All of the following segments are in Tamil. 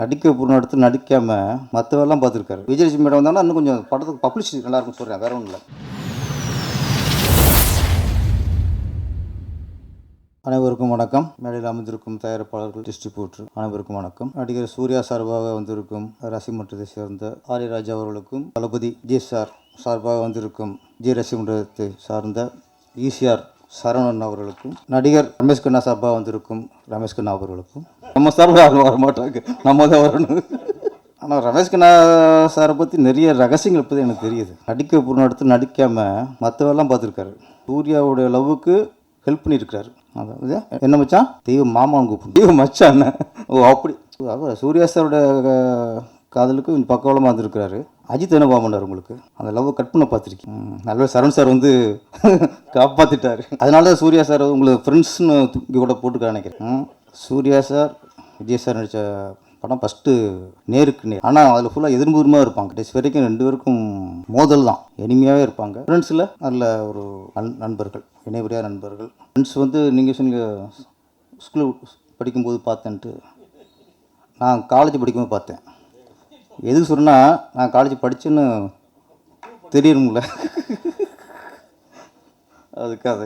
நடிக்க பொண்ணு எடுத்து நடிக்காமல் மற்றவெல்லாம் பார்த்துருக்காரு. விஜயலட்சுமி மேடம் வந்தாங்கன்னா இன்னும் கொஞ்சம் படத்துக்கு பப்ளிசிட்டி நல்லாயிருக்குன்னு சொல்கிறேன், வேற ஒன்றும் இல்லை. அனைவருக்கும் வணக்கம். மேடையில் அமர்ந்திருக்கும் தயாரிப்பாளர்கள், டிஸ்ட்ரிபியூட்டர் அனைவருக்கும் வணக்கம். நடிகர் சூர்யா சார்பாக வந்திருக்கும் ரசிமன்றத்தை சேர்ந்த ஆரியராஜா அவர்களுக்கும், தளபதி விஜய் சார் சார்பாக வந்திருக்கும் விஜய் ரசிமன்றத்தை சார்ந்த ஈசிஆர் சரவணன் அவர்களுக்கும், நடிகர் ரமேஷ் கண்ணா சார்பாக வந்திருக்கும் ரமேஷ் கண்ணா அவர்களுக்கும், நம்ம சார்பாக யாரும் வர மாட்டாங்க, நம்ம தான் வரணும். ஆனால் ரமேஷ் கண்ணா சாரை பற்றி நிறைய ரகசியங்கள் பற்றி எனக்கு தெரியுது. நடிக்க பொண்ணு எடுத்து நடிக்காமல் மற்றவெல்லாம் பார்த்துருக்காரு. சூர்யாவுடைய லவ்வுக்கு ஹெல்ப் பண்ணியிருக்காரு. அதாவது என்ன மச்சான், தெய்வ மாமான்னு கூப்பிடும், தெய்வ மச்சான். ஓ அப்படி. அவர் சூர்யா சாரோட காதலுக்கு கொஞ்சம் பக்கவலமாக இருந்திருக்கிறாரு. அஜித் என்ன பண்ணார் உங்களுக்கு, அந்த லவ்வை கட் பண்ண பார்த்துருக்கீங்க. நல்ல சரண் சார் வந்து காப்பாற்றிட்டார். அதனால தான் சூர்யா சார் உங்களுக்கு ஃப்ரெண்ட்ஸ்னு தூக்கி கூட போட்டுக்க நினைக்கிறேன். சூர்யா சார் விஜய் சார் நடித்த படம் ஃபஸ்ட்டு நேருக்கு நேர். ஆனால் அதில் ஃபுல்லாக எதிர்முகமாக இருப்பாங்க. டெஸ் வரைக்கும் ரெண்டு பேருக்கும் மோதல் தான், எளிமையாகவே இருப்பாங்க. ஃப்ரெண்ட்ஸில் நல்ல ஒரு நண்பர்கள், இணைபடியாக நண்பர்கள். ஃப்ரெண்ட்ஸ் வந்து நீங்கள் சொன்னீங்க ஸ்கூல் படிக்கும்போது பார்த்தேன்ட்டு. நான் காலேஜ் படிக்கும்போது பார்த்தேன். எதுக்கு சொன்னால், நான் காலேஜ் படித்தேன்னு தெரியணும்ல. அதுக்காக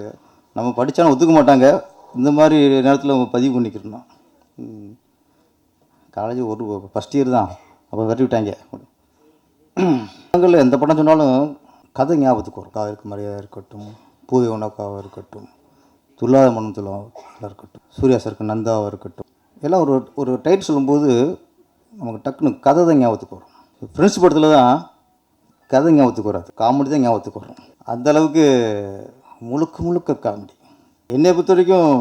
நம்ம படித்தாலும் ஒத்துக்க மாட்டாங்க. இந்த மாதிரி நேரத்தில் பதிவு பண்ணிக்கிறோம். காலேஜ் ஒரு ஃபஸ்ட் இயர் தான், அப்போ விரட்டி விட்டாங்க. படங்களில் எந்த படம் சொன்னாலும் கதை ஞாபகத்துக்கு வரும். காவிற்கு மரியாதை இருக்கட்டும், பூவை உனக்காக இருக்கட்டும், துல்லாத மனம் துல்லாக இருக்கட்டும், சூர்யா சாருக்கு நந்தாவாக இருக்கட்டும், எல்லாம் ஒரு ஒரு டைட்டில் சொல்லும்போது நமக்கு டக்குன்னு கதை தான் ஞாபகத்துக்கு வரும். ஃப்ரெண்ட்ஸ் படத்தில் தான் கதை ஞாபகத்துக்கு வராது, காமெடி தான் ஞாபகத்துக்கு வரும். அந்தளவுக்கு முழுக்க முழுக்க காமெடி. என்னை பொறுத்த வரைக்கும்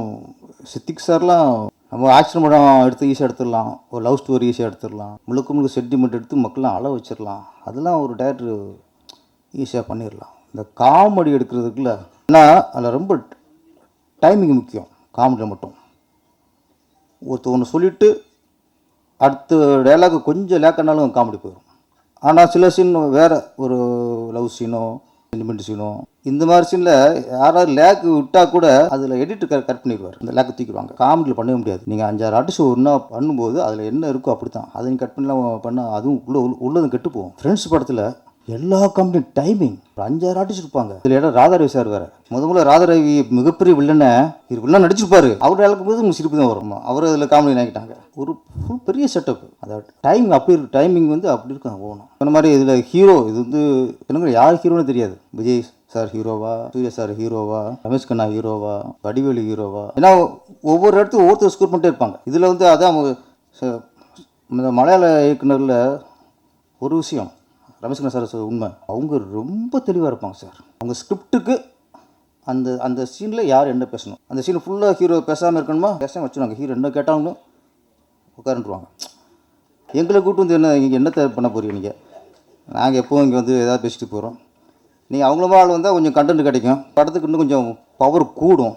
சித்திக் சார்லாம் நம்ம ஆக்ஷன் படம் எடுத்து ஈஸியாக எடுத்துடலாம், ஒரு லவ் ஸ்டோரி ஈஸியாக எடுத்துடலாம், முழுக்க முழுக்க சென்டிமெண்ட் எடுத்து மக்கள்லாம் அழ வச்சிடலாம். அதெல்லாம் ஒரு டேரக்டர் ஈஸியாக பண்ணிடலாம். இந்த காமெடி எடுக்கிறதுக்குள்ள ஏன்னா அதில் ரொம்ப டைமிங் முக்கியம். காமெடியில் மட்டும் ஒன்று சொல்லிவிட்டு அடுத்த டைலாக் கொஞ்சம் லேக்கனாலும் காமெடி போயிடும். ஆனால் சில சீன் வேறு, ஒரு லவ் சீனோ சென்டிமெண்ட் சீனோ, இந்த மாதிரி சீனில் யாராவது லேக்கு விட்டால் கூட அதில் எடிட்டர் கட் பண்ணிடுவார், இந்த லேக்கு தூக்கிடுவாங்க. காமெடியில் பண்ணவே முடியாது. நீங்கள் 5-6 ஆர்டிஸ்ட் ஒன்றா பண்ணும்போது அதில் என்ன இருக்கோ அப்படி தான், அதையும் கட் பண்ணலாம் பண்ணால் அதுவும் உள்ளதும் கெட்டு போகும். ஃப்ரெண்ட்ஸ் படத்தில் எல்லா காமெடியும் டைமிங், ஒரு 5-6 ஆர்டிஸ்ட் இருப்பாங்க. இதில் இடம் ராதாரவி சார் வேறு. முதல்ல ராதாரவி மிகப்பெரிய வில்லனை வில்லன் நடிச்சிருப்பாரு. அவர் இழக்கும் போது உங்களுக்கு சிரிப்பு தான் வரும். அவர் அதில் காமெடி நினைக்கிட்டாங்க. ஒரு பெரிய செட்டப். அதாவது டைமிங் அப்படி இருக்கு, டைமிங் வந்து அப்படி இருக்கும் போகணும். அந்த மாதிரி இதில் ஹீரோ, இது வந்து எனக்கு யார் ஹீரோன்னு தெரியாது. விஜய் சார் ஹீரோவா, சூர்யா சார் ஹீரோவா, ரமேஷ் கண்ணா ஹீரோவா, வடிவேலு ஹீரோவா, ஏன்னா ஒவ்வொரு இடத்துக்கும் ஒவ்வொருத்தர் ஸ்கோர் பண்ணிட்டே இருப்பாங்க. இதில் வந்து அதான் இந்த மலையாள இயக்குனரில் ஒரு விஷயம், ரமேஷ் கண்ணா சார் உண்மை, அவங்க ரொம்ப தெளிவாக இருப்பாங்க சார். அவங்க ஸ்கிரிப்டுக்கு அந்த அந்த சீனில் யார் என்ன பேசணும், அந்த சீன் ஃபுல்லாக ஹீரோ பேசாமல் இருக்கணுமா, பேசாமல் வச்சுருவாங்க. ஹீரோ என்ன கேட்டாலும் உட்காந்துருவாங்க. எங்களை கூப்பிட்டு வந்து இங்கே என்னத்தை பண்ண போகிறீங்க நீங்கள், நாங்கள் எப்போவும் இங்கே வந்து எதாவது பேசிட்டு போகிறோம். நீங்கள் அவங்கள ஆள் வந்தால் கொஞ்சம் கண்டென்ட் கிடைக்கும், படத்துக்கு இன்னும் கொஞ்சம் பவர் கூடும்.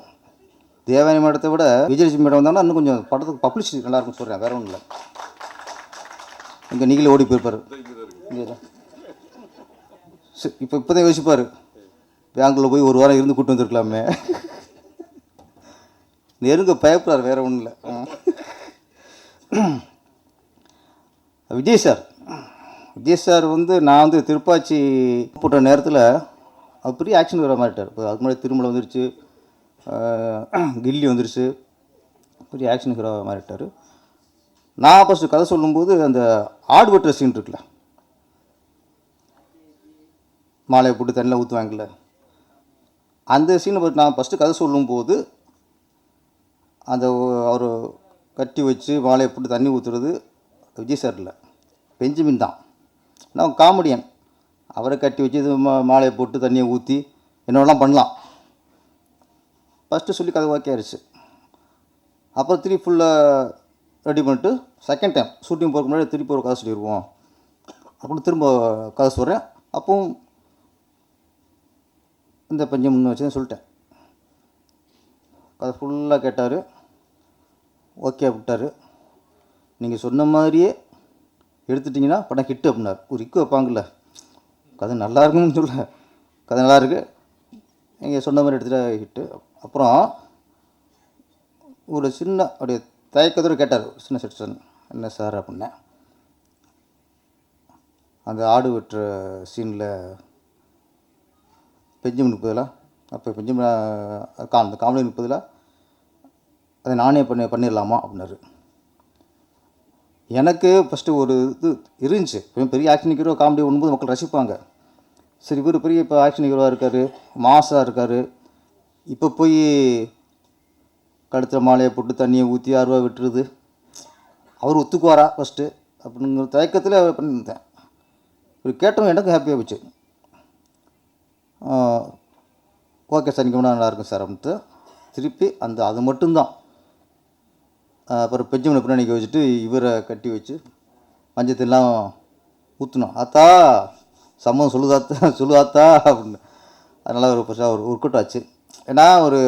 தேவயானி மேடத்தை விட விஜயலட்சுமி மேடம் வந்தாங்கன்னா இன்னும் கொஞ்சம் படத்துக்கு பப்ளிசிட்டி நல்லாயிருக்குன்னு சொல்கிறேன், வேற ஒன்றும் இல்லை. இங்கே நீங்களே ஓடி போயிருப்பார். இப்போ தான் யோசிப்பார், பேங்கில் போய் ஒரு வாரம் இருந்து கூப்பிட்டு வந்துருக்கலாமே. நெருங்க பயப்படுறார், வேற ஒன்றும் இல்லை. விஜய் சார் வந்து நான் வந்து திருப்பாச்சி போட்ட நேரத்தில் அவர் பெரிய ஆக்ஷன் வர மாட்டார். இப்போ அதுக்கு முன்னாடி திருமலை வந்துருச்சு, கில்லி வந்துருச்சு, பெரிய ஆக்ஷன் ஹீரோ மாறிட்டார். நான் ஃபஸ்ட்டு கதை சொல்லும்போது அந்த ஆடு வெட்டுற சீன் இருக்குல்ல, மாலையை போட்டு தண்ணியில் ஊற்றுவாங்கல்ல, அந்த சீனை பற்றி நான் ஃபஸ்ட்டு கதை சொல்லும்போது அந்த அவர் கட்டி வச்சு மாலையை போட்டு தண்ணி ஊற்றுறது விஜய் சார் இல்லை, பெஞ்சமின் தான். நான் காமெடியன், அவரை கட்டி வச்சு இது மாலையை போட்டு தண்ணியை ஊற்றி என்னெல்லாம் பண்ணலாம். ஃபஸ்ட்டு சொல்லி கதை ஓகே ஆயிடுச்சு. அப்புறம் திருப்பி ஃபுல்லாக ரெடி பண்ணிட்டு செகண்ட் டைம் ஷூட்டிங் போகிறதுக்கு முன்னாடி திருப்பி ஒரு கதை சொல்லிடுவோம் அப்படின்னு திரும்ப கதை சொல்கிறேன். அப்போவும் இந்த பஞ்சம்னு வச்சு சொல்லிட்டேன். கதை ஃபுல்லாக கேட்டார், ஓகே விட்டார். நீங்கள் சொன்ன மாதிரியே எடுத்துட்டிங்கன்னா படம் ஹிட்டு அப்படின்னார். ஒரு இக்கு வைப்பாங்கள்ல, கதை நல்லா இருக்குன்னு சொல்ல, கதை நல்லாயிருக்கு, நீங்கள் சொன்ன மாதிரி எடுத்துகிட்டு ஹிட்டு. அப்புறம் ஒரு சின்ன அப்படியே தயக்கத்தோடு கேட்டார் சின்ன செக்ஷன், என்ன சார் அப்படின்னேன். அந்த ஆடு வெட்டுற சீனில் பெஞ்சமினுக்கு பதிலாக அப்போ பெஞ்சமின் அந்த காமெடிக்கு பதிலாக அதை நானே பண்ணிடலாமா அப்படின்னாரு. எனக்கு ஃபஸ்ட்டு ஒரு இது இருந்துச்சு, பெரிய ஆக்ஷன் ஹீரோ காமெடி பண்ணும்போது மக்கள் ரசிப்பாங்க. சரி இவர் பெரிய இப்போ ஆக்ஷன் ஹீரோவாக இருக்கார், மாஸாக இருக்கார், இப்போ போய் கழுத்தில் மாலையை போட்டு தண்ணியை ஊற்றி அருவா விட்டுருது, அவர் ஒத்துக்குவாரா ஃபஸ்ட்டு அப்படிங்கிற தயக்கத்தில் பண்ணியிருந்தேன். ஒரு கேட்டவங்க எனக்கும் ஹாப்பியாக போச்சு. ஓகே சார், நீங்கள் வேணால் நல்லாயிருக்கும் சார் அப்படின்ட்டு திருப்பி அது மட்டும்தான். அப்புறம் பெஞ்சமினை பின்னாடி வச்சுட்டு இவரை கட்டி வச்சு பஞ்சத்தெல்லாம் ஊற்றணும். ஆத்தா சம்மதம் சொல்லுதாத்தா அப்படின்னு. அதனால் ஒரு பெருசாக ஒரு ஒர்க் அவுட் ஆச்சு. ஏன்னா ஒரு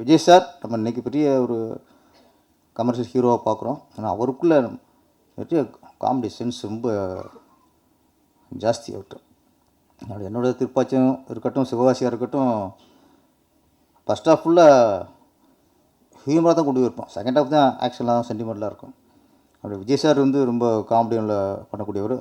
விஜய் சார் நம்ம இன்றைக்கி பெரிய ஒரு கமர்ஷியல் ஹீரோவாக பார்க்குறோம். ஆனால் அவருக்குள்ளே நிறைய காமெடி சென்ஸ் ரொம்ப ஜாஸ்தி ஆகட்டும். அதனால் என்னோடய திருப்பாச்சியம் இருக்கட்டும், சிவகாசியாக இருக்கட்டும், ஃபஸ்ட் ஹாஃப் ஃபுல்லாக ஹியூமராக தான் கொண்டு போயிருப்போம். செகண்ட் ஹாஃப் தான் ஆக்ஷன்லாம் சென்டிமெண்ட்லாம் இருக்கும். அப்படி விஜய் சார் ரொம்ப காமெடியில் பண்ணக்கூடியவர்.